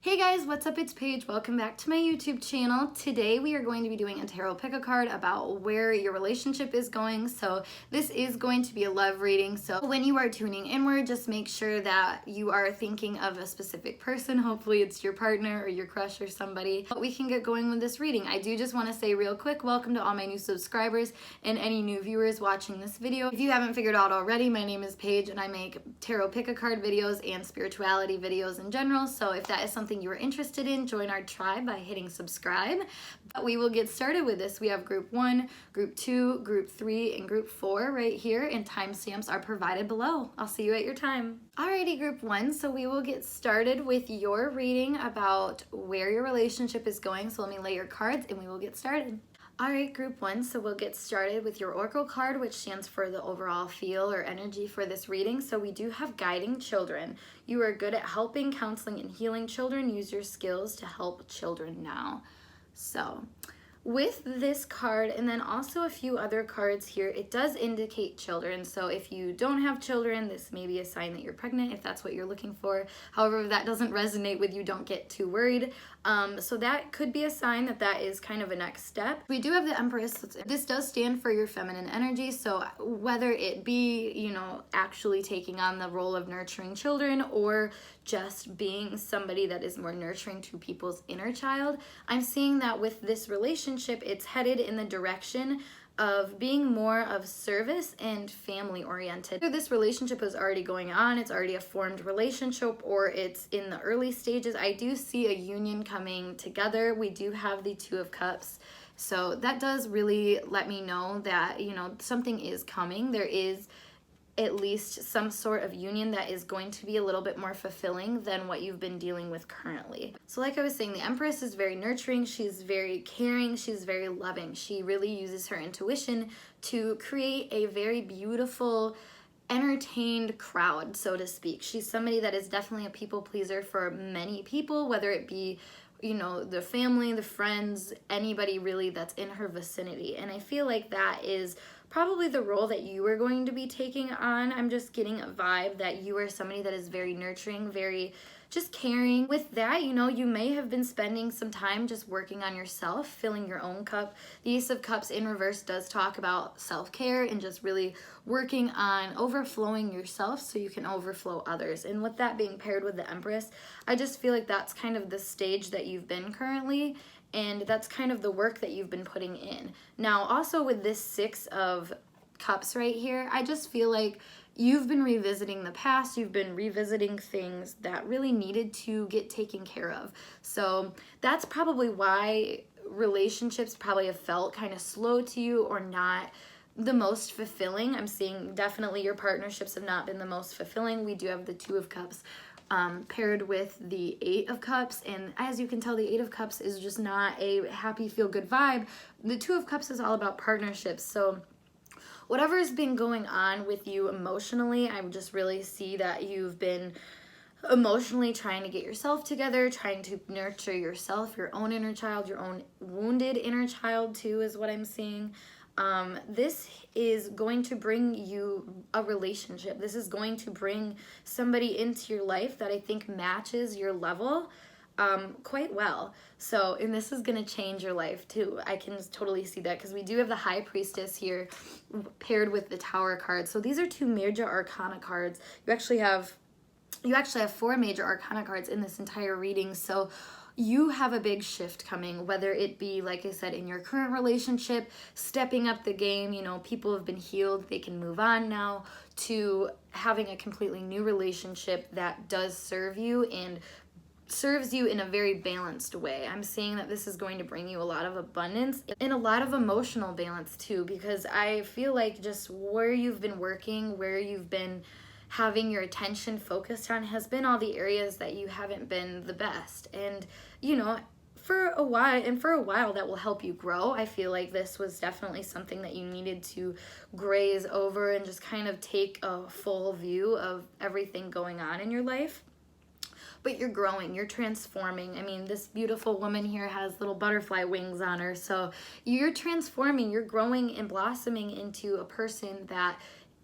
Hey guys, what's up? It's Paige. Welcome back to my YouTube channel. Today we are going to be doing a tarot pick a card about where your relationship is going. So this is going to be a love reading. So when you are tuning inward, just make sure that you are thinking of a specific person. Hopefully it's your partner or your crush or somebody. But we can get going with this reading. I do just want to say real quick, welcome to all my new subscribers and any new viewers watching this video. If you haven't figured out already, my name is Paige and I make tarot pick a card videos and spirituality videos in general. So if that is something you are interested in, join our tribe by hitting subscribe. But we will get started with this. We have group 1, group 2, group 3, and group 4 right here, and timestamps are provided below. I'll see you at your time. Alrighty, group 1, so we will get started with your reading about where your relationship is going. So let me lay your cards and we will get started. Alright, group 1, so we'll get started with your Oracle card, which stands for the overall feel or energy for this reading. So we do have guiding children. You are good at helping, counseling, and healing children. Use your skills to help children now. So with this card, and then also a few other cards here, it does indicate children. So if you don't have children, this may be a sign that you're pregnant if that's what you're looking for. However, if that doesn't resonate with you, don't get too worried. So that could be a sign that that is kind of a next step. We do have the Empress. This does stand for your feminine energy. So whether it be, actually taking on the role of nurturing children or just being somebody that is more nurturing to people's inner child, I'm seeing that with this relationship, it's headed in the direction of being more of service and family oriented. Whether this relationship is already going on, it's already a formed relationship, or it's in the early stages, I do see a union coming together. We do have the Two of Cups. So that does really let me know that, something is coming. There is at least some sort of union that is going to be a little bit more fulfilling than what you've been dealing with currently. So like I was saying, the Empress is very nurturing, she's very caring, she's very loving. She really uses her intuition to create a very beautiful, entertained crowd, so to speak. She's somebody that is definitely a people pleaser for many people, whether it be the family, the friends, anybody really that's in her vicinity. And I feel like that is probably the role that you are going to be taking on. I'm just getting a vibe that you are somebody that is very nurturing, very just caring. With that, you may have been spending some time just working on yourself, filling your own cup. The Ace of Cups in reverse does talk about self-care and just really working on overflowing yourself so you can overflow others. And with that being paired with the Empress, I just feel like that's kind of the stage that you've been currently, and that's kind of the work that you've been putting in. Now, also with this Six of Cups right here, I just feel like you've been revisiting the past, you've been revisiting things that really needed to get taken care of. So that's probably why relationships probably have felt kind of slow to you or not the most fulfilling. I'm seeing definitely your partnerships have not been the most fulfilling. We do have the Two of Cups paired with the Eight of Cups, and as you can tell, the Eight of Cups is just not a happy, feel-good vibe. The Two of Cups is all about partnerships. So whatever has been going on with you emotionally, I just really see that you've been emotionally trying to get yourself together, trying to nurture yourself, your own inner child, your own wounded inner child too is what I'm seeing. This is going to bring you a relationship. This is going to bring somebody into your life that I think matches your level quite well. So, and this is going to change your life too. I can totally see that because we do have the High Priestess here paired with the Tower card. So these are two major arcana cards. You actually have 4 major arcana cards in this entire reading. So you have a big shift coming, whether it be, like I said, in your current relationship, stepping up the game, people have been healed, they can move on now, to having a completely new relationship that does serve you and serves you in a very balanced way. I'm seeing that this is going to bring you a lot of abundance and a lot of emotional balance too, because I feel like just where you've been working, where you've been having your attention focused on has been all the areas that you haven't been the best. And for a while that will help you grow. I feel like this was definitely something that you needed to graze over and just kind of take a full view of everything going on in your life. But you're growing, you're transforming. I mean, this beautiful woman here has little butterfly wings on her. So you're transforming, you're growing and blossoming into a person that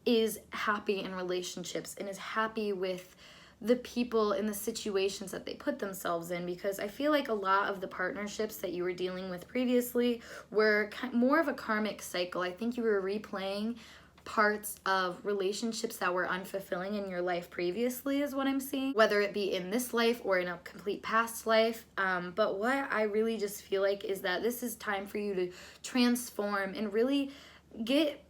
is happy in relationships and is happy with the people in the situations that they put themselves in, because I feel like a lot of the partnerships that you were dealing with previously were more of a karmic cycle. I think you were replaying parts of relationships that were unfulfilling in your life previously is what I'm seeing, whether it be in this life or in a complete past life. But what I really just feel like is that this is time for you to transform and really get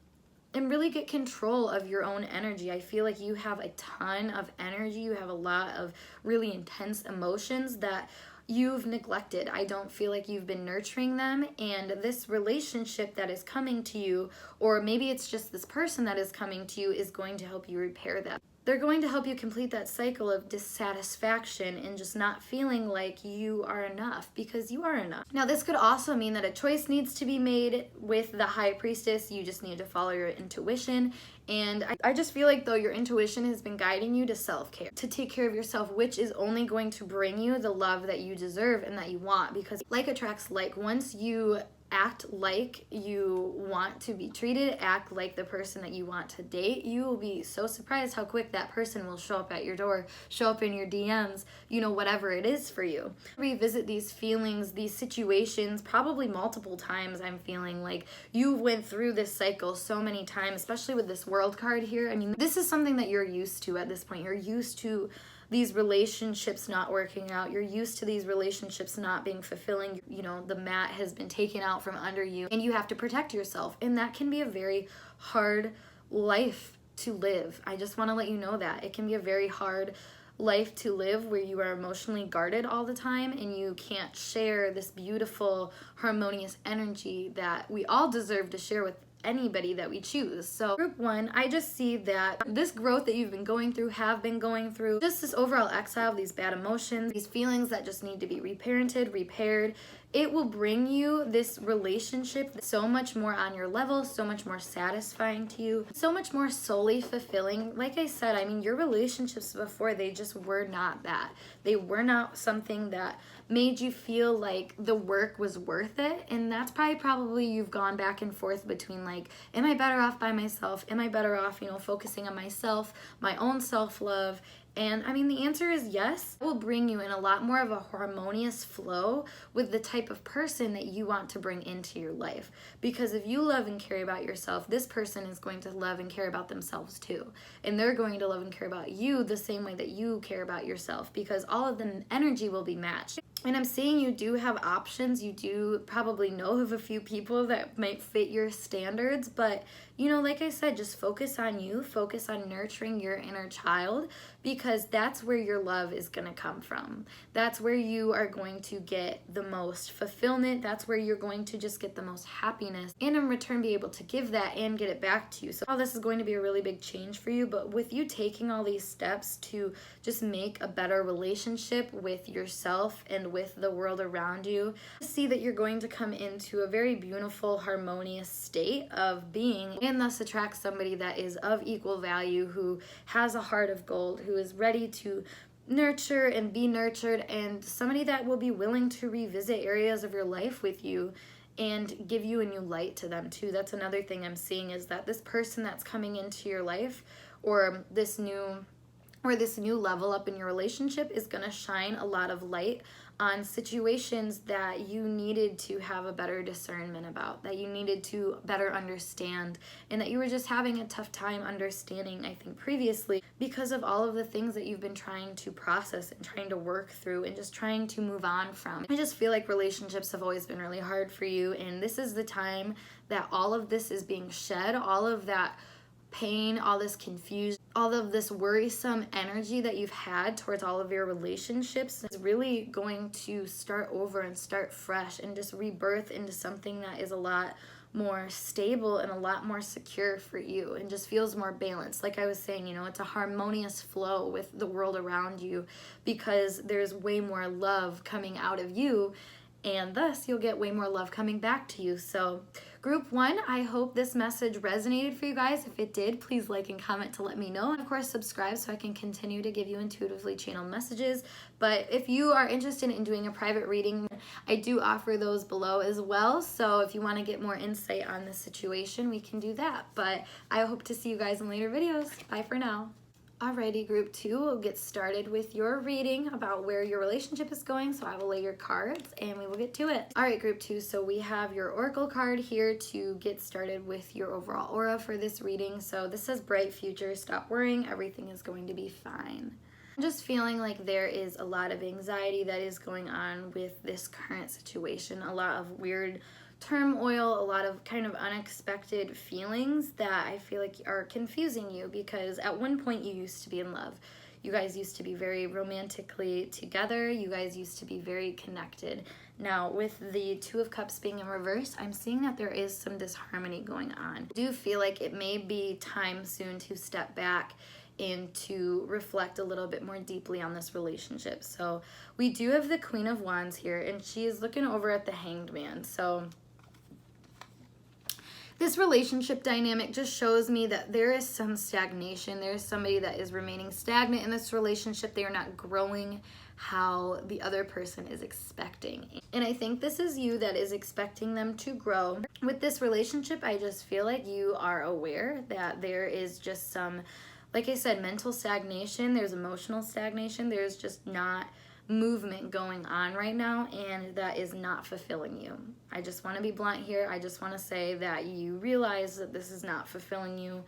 control of your own energy. I feel like you have a ton of energy. You have a lot of really intense emotions that you've neglected. I don't feel like you've been nurturing them, and this relationship that is coming to you, or maybe it's just this person that is coming to you, is going to help you repair that. They're going to help you complete that cycle of dissatisfaction and just not feeling like you are enough, because you are enough. Now, this could also mean that a choice needs to be made with the High Priestess. You just need to follow your intuition. And I just feel like, though, your intuition has been guiding you to self-care, to take care of yourself, which is only going to bring you the love that you deserve and that you want, because like attracts like. Once you act like you want to be treated, act like the person that you want to date, you will be so surprised how quick that person will show up at your door, show up in your DMs, you know, whatever it is for you. Revisit these feelings, these situations, probably multiple times. I'm feeling like you went through this cycle so many times, especially with this World card here. I mean, this is something that you're used to at this point. You're used to these relationships not working out. You're used to these relationships not being fulfilling. You know, the mat has been taken out from under you and you have to protect yourself. And that can be a very hard life to live. I just want to let you know that. It can be a very hard life to live where you are emotionally guarded all the time and you can't share this beautiful, harmonious energy that we all deserve to share with anybody that we choose. So group one, I just see that this growth that you've been going through, have been going through, just this overall exile of these bad emotions, these feelings that just need to be reparented, repaired, it will bring you this relationship so much more on your level, so much more satisfying to you, so much more soully fulfilling. Like I said, I mean, your relationships before, they just were not that. They were not something that made you feel like the work was worth it. And that's probably you've gone back and forth between like, am I better off by myself? Am I better off, you know, focusing on myself, my own self-love? And I mean, the answer is yes. It will bring you in a lot more of a harmonious flow with the type of person that you want to bring into your life. Because if you love and care about yourself, this person is going to love and care about themselves too. And they're going to love and care about you the same way that you care about yourself, because all of the energy will be matched. And I'm seeing you do have options. You do probably know of a few people that might fit your standards, but you know, like I said, just focus on you, focus on nurturing your inner child, because that's where your love is going to come from. That's where you are going to get the most fulfillment. That's where you're going to just get the most happiness, and in return be able to give that and get it back to you. So all this is going to be a really big change for you, but with you taking all these steps to just make a better relationship with yourself and with the world around you, see that you're going to come into a very beautiful, harmonious state of being, and thus attract somebody that is of equal value, who has a heart of gold, who is ready to nurture and be nurtured, and somebody that will be willing to revisit areas of your life with you and give you a new light to them too. That's another thing I'm seeing, is that this person that's coming into your life, or this new level up in your relationship, is going to shine a lot of light on situations that you needed to have a better discernment about, that you needed to better understand, and that you were just having a tough time understanding, I think, previously, because of all of the things that you've been trying to process and trying to work through and just trying to move on from. I just feel like relationships have always been really hard for you, and this is the time that all of this is being shed, all of that pain, all this confusion, all of this worrisome energy that you've had towards all of your relationships is really going to start over and start fresh and just rebirth into something that is a lot more stable and a lot more secure for you, and just feels more balanced. Like I was saying, you know, it's a harmonious flow with the world around you, because there's way more love coming out of you, and thus you'll get way more love coming back to you. So group one, I hope this message resonated for you guys. If it did, please like and comment to let me know. And of course, subscribe so I can continue to give you intuitively channeled messages. But if you are interested in doing a private reading, I do offer those below as well. So if you want to get more insight on the situation, we can do that. But I hope to see you guys in later videos. Bye for now. Alrighty, group 2, we'll get started with your reading about where your relationship is going. So I will lay your cards and we will get to it. Alright, group 2, so we have your oracle card here to get started with your overall aura for this reading. So this says bright future, stop worrying, everything is going to be fine. I'm just feeling like there is a lot of anxiety that is going on with this current situation, a lot of weird turmoil, a lot of kind of unexpected feelings that I feel like are confusing you, because at one point you used to be in love. You guys used to be very romantically together. You guys used to be very connected. Now, with the Two of Cups being in reverse, I'm seeing that there is some disharmony going on. I do feel like it may be time soon to step back and to reflect a little bit more deeply on this relationship. So we do have the Queen of Wands here, and she is looking over at the Hanged Man. So this relationship dynamic just shows me that there is some stagnation. There's somebody that is remaining stagnant in this relationship. They are not growing how the other person is expecting. And I think this is you that is expecting them to grow. With this relationship, I just feel like you are aware that there is just some, like I said, mental stagnation. There's emotional stagnation. There's just not movement going on right now, and that is not fulfilling you. I just want to be blunt here. I just want to say that you realize that this is not fulfilling you,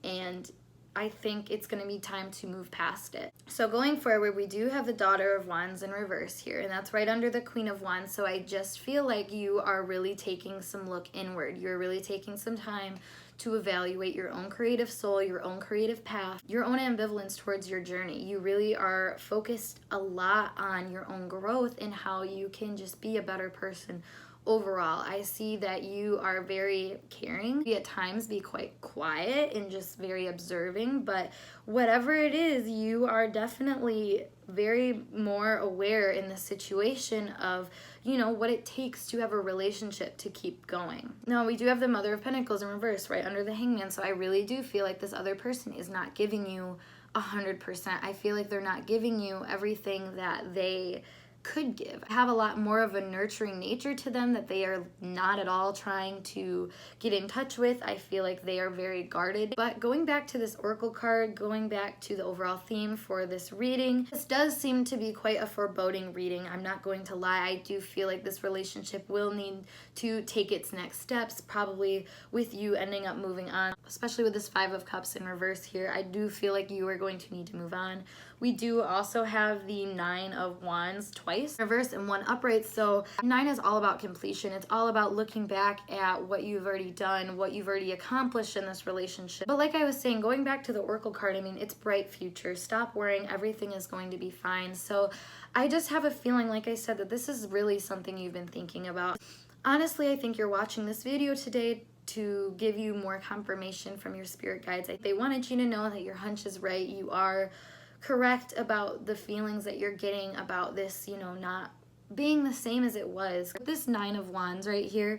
and I think it's going to be time to move past it. So going forward, we do have the Daughter of Wands in reverse here, and that's right under the Queen of Wands. So I just feel like you are really taking some look inward. You're really taking some time to evaluate your own creative soul, your own creative path, your own ambivalence towards your journey. You really are focused a lot on your own growth and how you can just be a better person overall. I see that you are very caring. You at times be quite quiet and just very observing, but whatever it is, you are definitely very more aware in the situation of, you know, what it takes to have a relationship to keep going. Now, we do have the Mother of Pentacles in reverse right under the Hangman, so I really do feel like this other person is not giving you 100%. I feel like they're not giving you everything that they could give. Have a lot more of a nurturing nature to them that they are not at all trying to get in touch with. I feel like they are very guarded. But going back to this oracle card, going back to the overall theme for this reading, this does seem to be quite a foreboding reading. I'm not going to lie. I do feel like this relationship will need to take its next steps, probably with you ending up moving on, especially with this Five of Cups in reverse here. I do feel like you are going to need to move on. We do also have the Nine of Wands twice reverse and one upright. So 9 is all about completion. It's all about looking back at what you've already done, what you've already accomplished in this relationship. But like I was saying, going back to the oracle card, I mean, it's bright future. Stop worrying. Everything is going to be fine. So I just have a feeling, like I said, that this is really something you've been thinking about. Honestly, I think you're watching this video today to give you more confirmation from your spirit guides. They wanted you to know that your hunch is right. You are correct about the feelings that you're getting about this, you know, not being the same as it was. This Nine of Wands right here,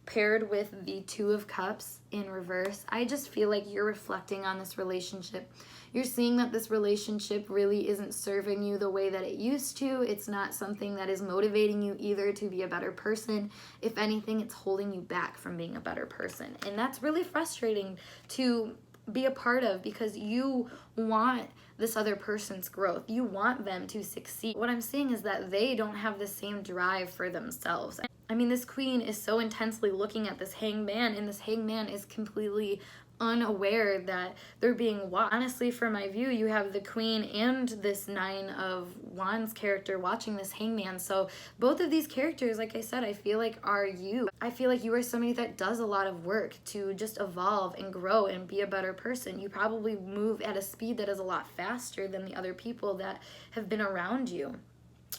paired with the Two of Cups in reverse, I just feel like you're reflecting on this relationship. You're seeing that this relationship really isn't serving you the way that it used to. It's not something that is motivating you either to be a better person. If anything, it's holding you back from being a better person. And that's really frustrating to be a part of, because you want this other person's growth. You want them to succeed. What I'm seeing is that they don't have the same drive for themselves. I mean, this queen is so intensely looking at this hangman, and this hangman is completely unaware that they're being watched. Honestly, from my view, you have the queen and this Nine of Wands character watching this hangman. So both of these characters, like I said, I feel like are you. I feel like you are somebody that does a lot of work to just evolve and grow and be a better person. You probably move at a speed that is a lot faster than the other people that have been around you,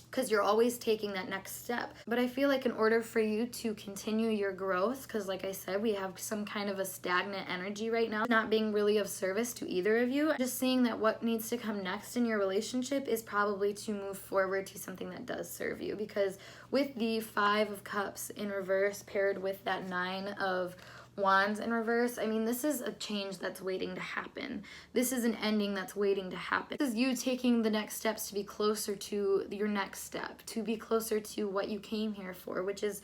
because you're always taking that next step. But I feel like in order for you to continue your growth, because like I said, we have some kind of a stagnant energy right now, not being really of service to either of you. Just seeing that what needs to come next in your relationship is probably to move forward to something that does serve you. Because with the Five of Cups in reverse paired with that Nine of Wands in reverse, I mean, this is a change that's waiting to happen. This is an ending that's waiting to happen. This is you taking the next steps to be closer to your next step, to be closer to what you came here for, which is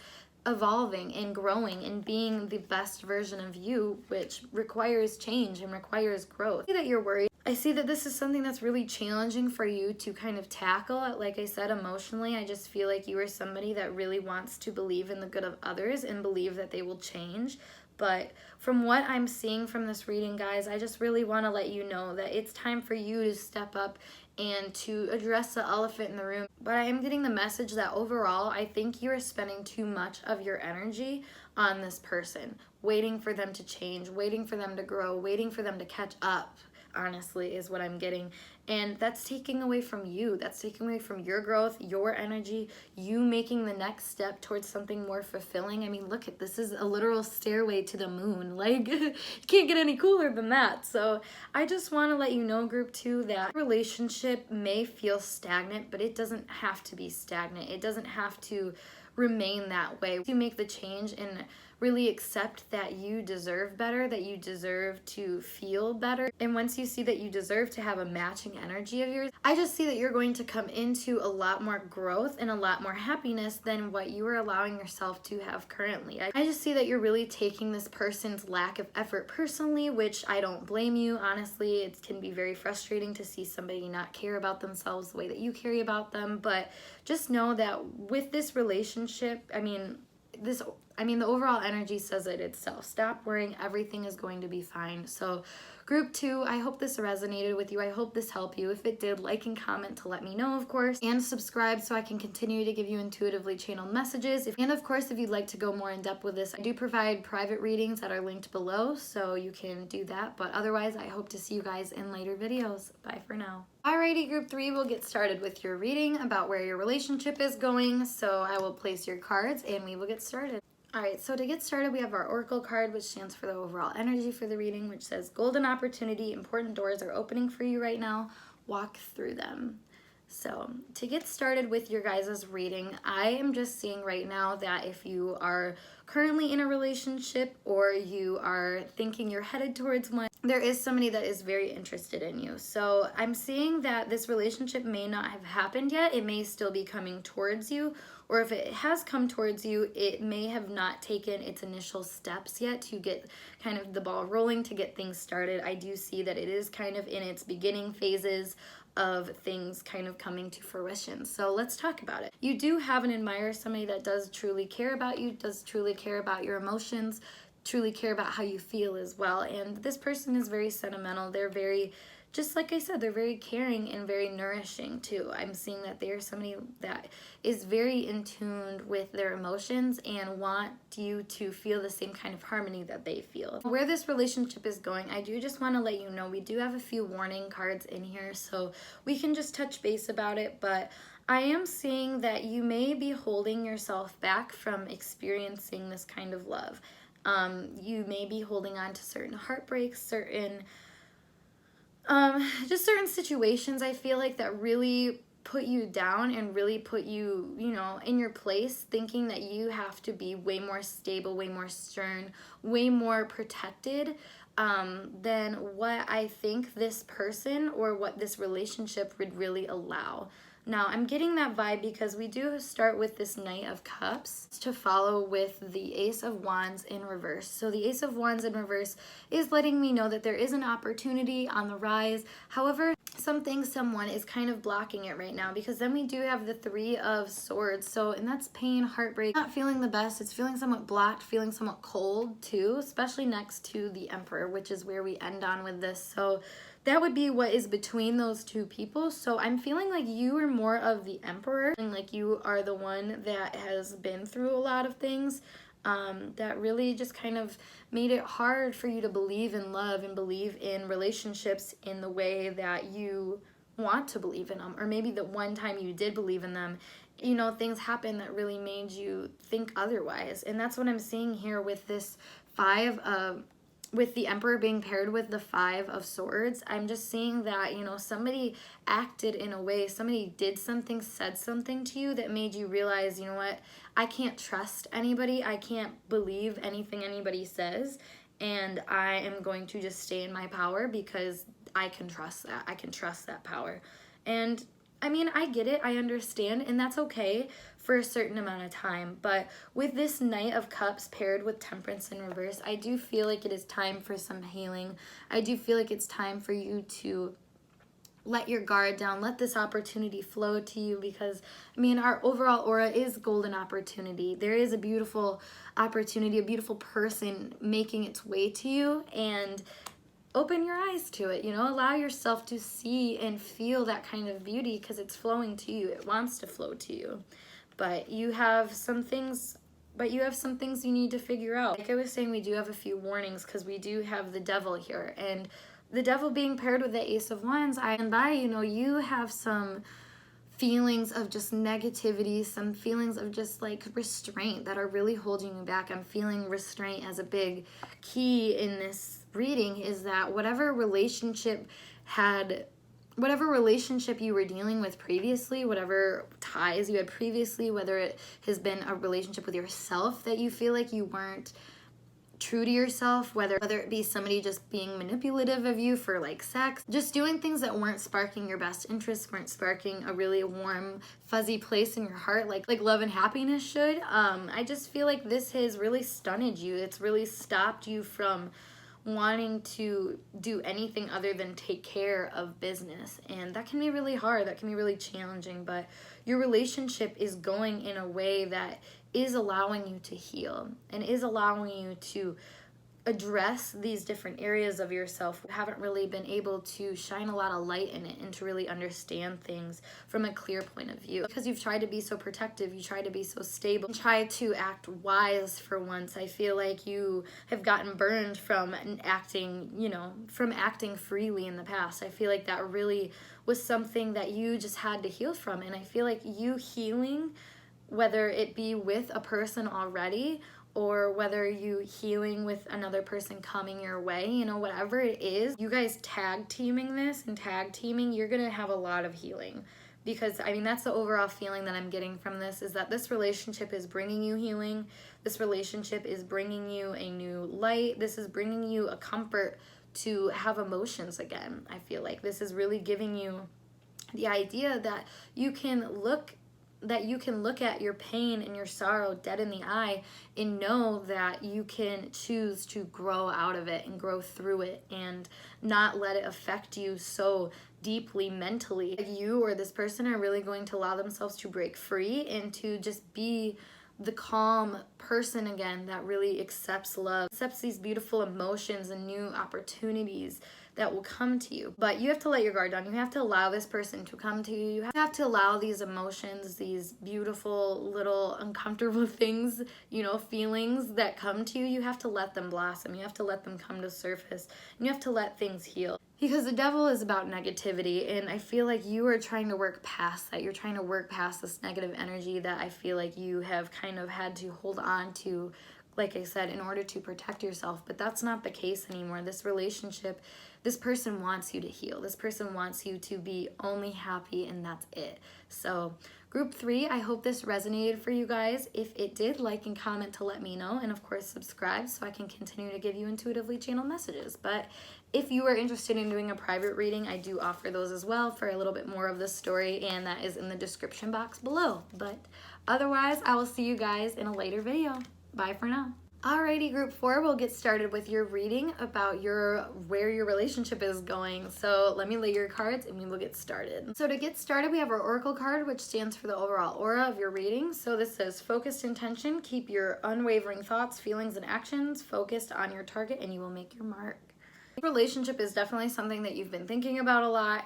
evolving and growing and being the best version of you, which requires change and requires growth. That you're worried. I see that this is something that's really challenging for you to kind of tackle. Like I said, emotionally, I just feel like you are somebody that really wants to believe in the good of others and believe that they will change. But from what I'm seeing from this reading, guys, I just really want to let you know that it's time for you to step up and to address the elephant in the room. But I am getting the message that overall, I think you are spending too much of your energy on this person, waiting for them to change, waiting for them to grow, waiting for them to catch up, honestly, is what I'm getting. And that's taking away from you. That's taking away from your growth, your energy, you making the next step towards something more fulfilling. I mean, look at this is a literal stairway to the moon. Like, you can't get any cooler than that. So I just want to let you know, group 2, that relationship may feel stagnant, but it doesn't have to be stagnant. It doesn't have to remain that way. You make the change and really accept that you deserve better, that you deserve to feel better. And once you see that you deserve to have a matching energy of yours, I just see that you're going to come into a lot more growth and a lot more happiness than what you are allowing yourself to have currently. I just see that you're really taking this person's lack of effort personally, which I don't blame you. Honestly, it can be very frustrating to see somebody not care about themselves the way that you care about them. But just know that with this relationship, the overall energy says it itself. Stop worrying. Everything is going to be fine. So group 2, I hope this resonated with you. I hope this helped you. If it did, like and comment to let me know, of course, and subscribe so I can continue to give you intuitively channeled messages. And of course, if you'd like to go more in depth with this, I do provide private readings that are linked below, so you can do that. But otherwise, I hope to see you guys in later videos. Bye for now. Alrighty, group 3, we'll get started with your reading about where your relationship is going. So I will place your cards and we will get started. Alright, so to get started, we have our Oracle card, which stands for the overall energy for the reading, which says, golden opportunity, important doors are opening for you right now. Walk through them. So to get started with your guys' reading, I am just seeing right now that if you are currently in a relationship or you are thinking you're headed towards one, there is somebody that is very interested in you. So I'm seeing that this relationship may not have happened yet. It may still be coming towards you, or if it has come towards you, it may have not taken its initial steps yet to get kind of the ball rolling, to get things started. I do see that it is kind of in its beginning phases of things kind of coming to fruition. So let's talk about it. You do have and admire somebody that does truly care about you, does truly care about your emotions, truly care about how you feel as well. And this person is very sentimental. They're very, just like I said, they're very caring and very nourishing too. I'm seeing that they are somebody that is very in tune with their emotions and want you to feel the same kind of harmony that they feel. Where this relationship is going, I do just want to let you know, we do have a few warning cards in here, so we can just touch base about it, but I am seeing that you may be holding yourself back from experiencing this kind of love. You may be holding on to certain heartbreaks, certain situations, I feel like, that really put you down and really put you, in your place, thinking that you have to be way more stable, way more stern, way more protected than what I think this person or what this relationship would really allow. Now, I'm getting that vibe because we do start with this Knight of Cups to follow with the Ace of Wands in reverse. So the Ace of Wands in reverse is letting me know that there is an opportunity on the rise. However, someone is kind of blocking it right now, because then we do have the Three of Swords. So, and that's pain, heartbreak, not feeling the best. It's feeling somewhat blocked, feeling somewhat cold too, especially next to the Emperor, which is where we end on with this. So that would be what is between those two people. So I'm feeling like you are more of the Emperor, and like you are the one that has been through a lot of things that really just kind of made it hard for you to believe in love and believe in relationships in the way that you want to believe in them. Or maybe the one time you did believe in them, things happened that really made you think otherwise. And that's what I'm seeing here with this with the Emperor being paired with the Five of Swords. I'm just seeing that, somebody acted in a way, somebody did something, said something to you that made you realize, you know what, I can't trust anybody, I can't believe anything anybody says, and I am going to just stay in my power because I can trust that. I can trust that power. And I mean, I get it, I understand, and that's okay for a certain amount of time. But with this Knight of Cups paired with Temperance in reverse, I do feel like it is time for some healing. I do feel like it's time for you to let your guard down, let this opportunity flow to you, because I mean, our overall aura is golden opportunity. There is a beautiful opportunity, a beautiful person making its way to you, and open your eyes to it, you know, allow yourself to see and feel that kind of beauty, because it's flowing to you. It wants to flow to you. But you have some things you need to figure out. Like I was saying, we do have a few warnings because we do have the Devil here, and the Devil being paired with the Ace of Wands, you know, you have some feelings of just negativity, some feelings of just like restraint that are really holding you back. I'm feeling restraint as a big key in this reading, is that whatever relationship you were dealing with previously, whatever ties you had previously, whether it has been a relationship with yourself that you feel like you weren't true to yourself, whether it be somebody just being manipulative of you for like sex, just doing things that weren't sparking your best interests, weren't sparking a really warm, fuzzy place in your heart like love and happiness should. I just feel like this has really stunted you. It's really stopped you from wanting to do anything other than take care of business, and that can be really hard, that can be really challenging. But your relationship is going in a way that is allowing you to heal and is allowing you to address these different areas of yourself. You haven't really been able to shine a lot of light in it and to really understand things from a clear point of view, because you've tried to be so protective, you try to be so stable, try to act wise for once. I feel like you have gotten burned from acting, you know, from acting freely in the past. I feel like that really was something that you just had to heal from, and I feel like you healing, whether it be with a person already or whether you healing with another person coming your way, you know, whatever it is, you guys tag teaming this and tag teaming, you're gonna have a lot of healing. Because I mean, that's the overall feeling that I'm getting from this, is that this relationship is bringing you healing. This relationship is bringing you a new light. This is bringing you a comfort to have emotions again. I feel like this is really giving you the idea that you can look at your pain and your sorrow dead in the eye and know that you can choose to grow out of it and grow through it and not let it affect you so deeply mentally. You or this person are really going to allow themselves to break free and to just be the calm person again that really accepts love, accepts these beautiful emotions and new opportunities that will come to you. But you have to let your guard down. You have to allow this person to come to you. You have to allow these emotions, these beautiful little uncomfortable things, you know, feelings that come to you. You have to let them blossom. You have to let them come to surface. And you have to let things heal. Because the Devil is about negativity, and I feel like you are trying to work past that. You're trying to work past this negative energy that I feel like you have kind of had to hold on to, like I said, in order to protect yourself. But that's not the case anymore. This relationship, this person wants you to heal. This person wants you to be only happy, and that's it. So group 3, I hope this resonated for you guys. If it did, like and comment to let me know, and of course subscribe so I can continue to give you intuitively channeled messages. But if you are interested in doing a private reading, I do offer those as well for a little bit more of the story, and that is in the description box below. But otherwise, I will see you guys in a later video. Bye for now. Alrighty, group 4, we'll get started with your reading about where your relationship is going. So let me lay your cards and we will get started. So to get started, we have our Oracle card, which stands for the overall aura of your reading. So this says, focused intention, keep your unwavering thoughts, feelings, and actions focused on your target and you will make your mark. Relationship is definitely something that you've been thinking about a lot,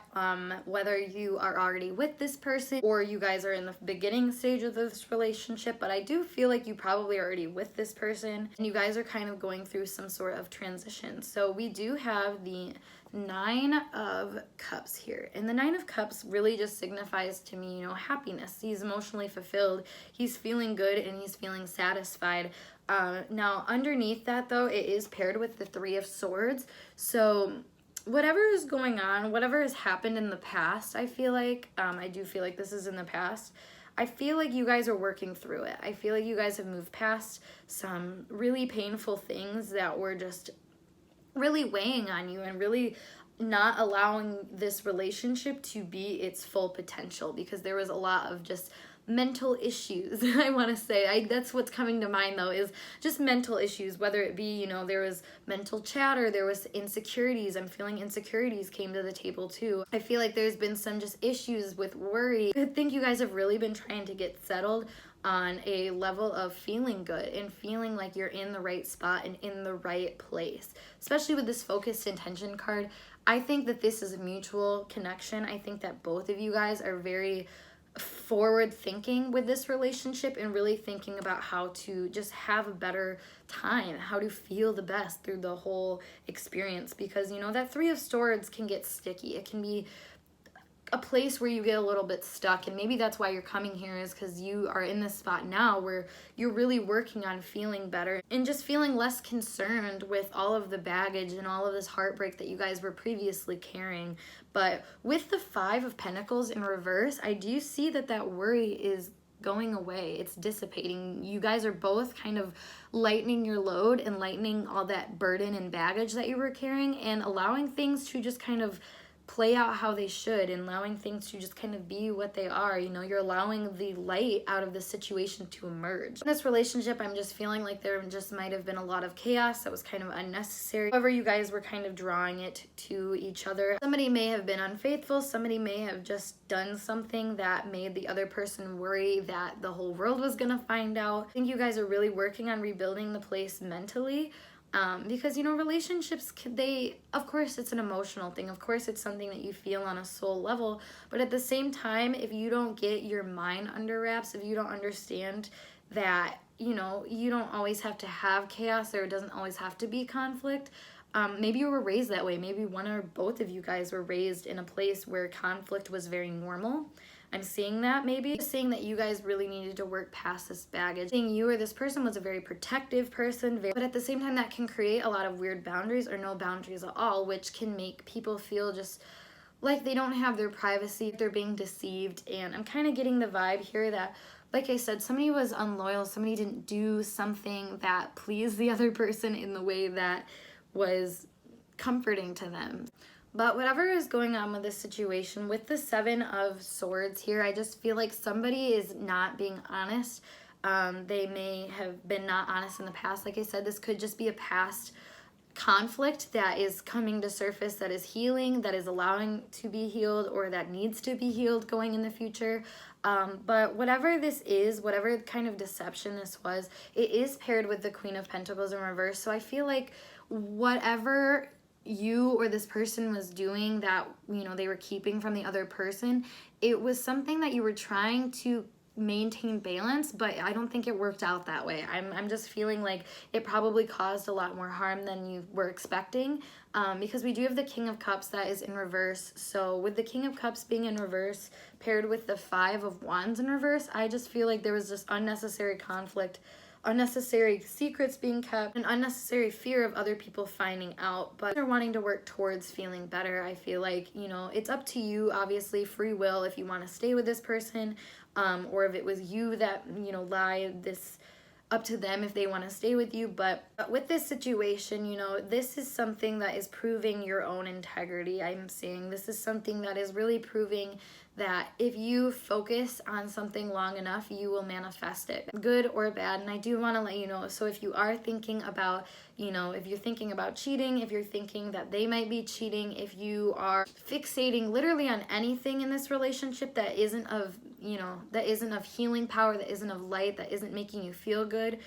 whether you are already with this person or you guys are in the beginning stage of this relationship. But I do feel like you probably are already with this person and you guys are kind of going through some sort of transition. So we do have the 9 of Cups here, and the 9 of Cups really just signifies to me, you know, happiness. He's emotionally fulfilled, he's feeling good, and he's feeling satisfied. Now underneath that though, it is paired with the 3 of Swords. So whatever is going on, whatever has happened in the past, I feel like, I do feel like this is in the past. I feel like you guys are working through it. I feel like you guys have moved past some really painful things that were just really weighing on you and really not allowing this relationship to be its full potential, because there was a lot of just mental issues. I want to say, that's what's coming to mind though, is just mental issues, whether it be, you know, there was mental chatter, there was insecurities. I'm feeling insecurities came to the table too. I feel like there's been some just issues with worry. I think you guys have really been trying to get settled on a level of feeling good and feeling like you're in the right spot and in the right place, especially with this focused intention card. I think that this is a mutual connection. I think that both of you guys are very forward thinking with this relationship and really thinking about how to just have a better time, how to feel the best through the whole experience, because you know that Three of Swords can get sticky. It can be a place where you get a little bit stuck, and maybe that's why you're coming here, is because you are in this spot now where you're really working on feeling better and just feeling less concerned with all of the baggage and all of this heartbreak that you guys were previously carrying. But with the Five of Pentacles in reverse, I do see that that worry is going away. It's dissipating. You guys are both kind of lightening your load and lightening all that burden and baggage that you were carrying, and allowing things to just kind of play out how they should, and allowing things to just kind of be what they are. You know, you're allowing the light out of the situation to emerge. In this relationship, I'm just feeling like there just might have been a lot of chaos that was kind of unnecessary. However, you guys were kind of drawing it to each other. Somebody may have been unfaithful. Somebody may have just done something that made the other person worry that the whole world was gonna find out. I think you guys are really working on rebuilding the place mentally. Because, you know, relationships, of course it's an emotional thing, of course it's something that you feel on a soul level, but at the same time, if you don't get your mind under wraps, if you don't understand that, you know, you don't always have to have chaos, or it doesn't always have to be conflict. Maybe you were raised that way, maybe one or both of you guys were raised in a place where conflict was very normal. I'm seeing that, maybe. Just seeing that you guys really needed to work past this baggage. Seeing you or this person was a very protective person, but at the same time that can create a lot of weird boundaries or no boundaries at all, which can make people feel just like they don't have their privacy, they're being deceived. And I'm kind of getting the vibe here that, like I said, somebody was unloyal, somebody didn't do something that pleased the other person in the way that was comforting to them. But whatever is going on with this situation, with the Seven of Swords here, I just feel like somebody is not being honest. They may have been not honest in the past. Like I said, this could just be a past conflict that is coming to surface, that is healing, that is allowing to be healed, or that needs to be healed going in the future. But whatever this is, whatever kind of deception this was, it is paired with the Queen of Pentacles in reverse. So I feel like whatever you or this person was doing that, you know, they were keeping from the other person, it was something that you were trying to maintain balance, but I don't think it worked out that way. I'm just feeling like it probably caused a lot more harm than you were expecting, because we do have the King of Cups that is in reverse. So with the King of Cups being in reverse paired with the Five of Wands in reverse, I just feel like there was just unnecessary conflict, unnecessary secrets being kept, and unnecessary fear of other people finding out. But they're wanting to work towards feeling better. I feel like, you know, it's up to you, obviously, free will, if you want to stay with this person, or if it was you that, you know, lied. This up to them if they want to stay with you. But with this situation, you know, this is something that is proving your own integrity. I'm saying this is something that is really proving that if you focus on something long enough, you will manifest it, good or bad. And I do want to let you know, so if you are thinking about, you know, if you're thinking about cheating, if you're thinking that they might be cheating, if you are fixating literally on anything in this relationship that isn't of, you know, that isn't of healing power, that isn't of light, that isn't making you feel good,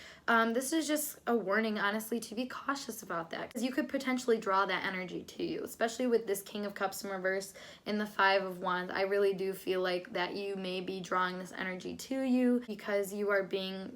this is just a warning, honestly, to be cautious about that, because you could potentially draw that energy to you, especially with this King of Cups in reverse and the Five of Wands. I really do feel like that you may be drawing this energy to you because you are being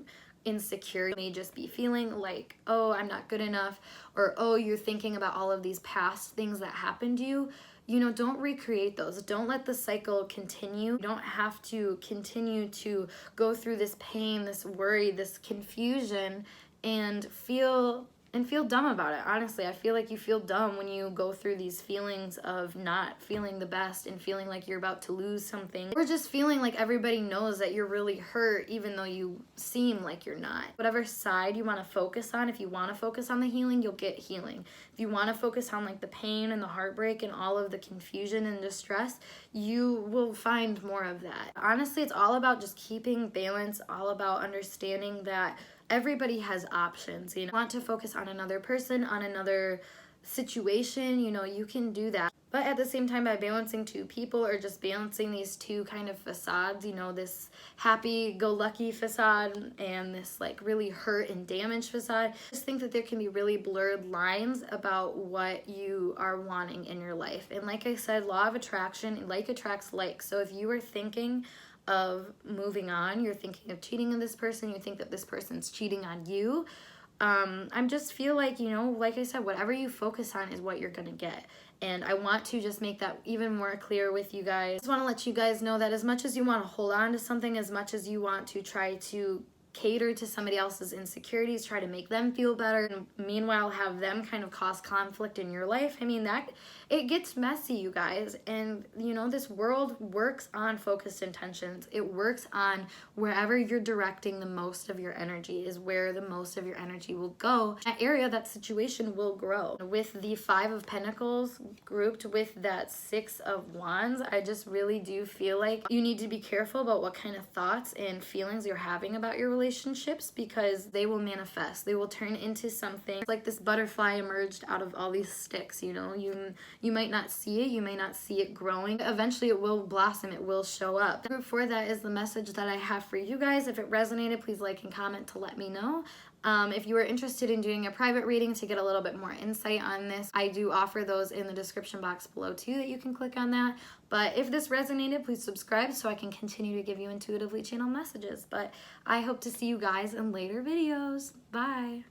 insecure. You may just be feeling like, oh, I'm not good enough, or oh, you're thinking about all of these past things that happened to you. You know, don't recreate those. Don't let the cycle continue. You don't have to continue to go through this pain, this worry, this confusion, and feel and feel dumb about it. Honestly, I feel like you feel dumb when you go through these feelings of not feeling the best and feeling like you're about to lose something, or just feeling like everybody knows that you're really hurt even though you seem like you're not. Whatever side you want to focus on, if you want to focus on the healing, you'll get healing. If you want to focus on like the pain and the heartbreak and all of the confusion and distress, you will find more of that. Honestly, it's all about just keeping balance, all about understanding that everybody has options. You know, want to focus on another person, on another situation, you know, you can do that. But at the same time, by balancing two people or just balancing these two kind of facades, you know, this happy-go-lucky facade and this like really hurt and damaged facade, I just think that there can be really blurred lines about what you are wanting in your life. And like I said, law of attraction, like attracts like. So if you are thinking of moving on, you're thinking of cheating on this person, you think that this person's cheating on you, I just feel like, you know, like I said, whatever you focus on is what you're gonna get. And I want to just make that even more clear with you guys. I just want to let you guys know that as much as you want to hold on to something, as much as you want to try to cater to somebody else's insecurities, try to make them feel better, and meanwhile have them kind of cause conflict in your life, I mean, that it gets messy, you guys. And you know, this world works on focused intentions. It works on wherever you're directing the most of your energy is where the most of your energy will go. That area, that situation will grow. With the 5 of Pentacles grouped with that 6 of Wands, I just really do feel like you need to be careful about what kind of thoughts and feelings you're having about your relationships, because they will manifest. They will turn into something like this butterfly emerged out of all these sticks, you know. You might not see it, you may not see it growing. Eventually it will blossom, it will show up. Group 4, that is the message that I have for you guys. If it resonated, please like and comment to let me know. If you are interested in doing a private reading to get a little bit more insight on this, I do offer those in the description box below too, that you can click on that. But if this resonated, please subscribe so I can continue to give you intuitively channeled messages. But I hope to see you guys in later videos. Bye!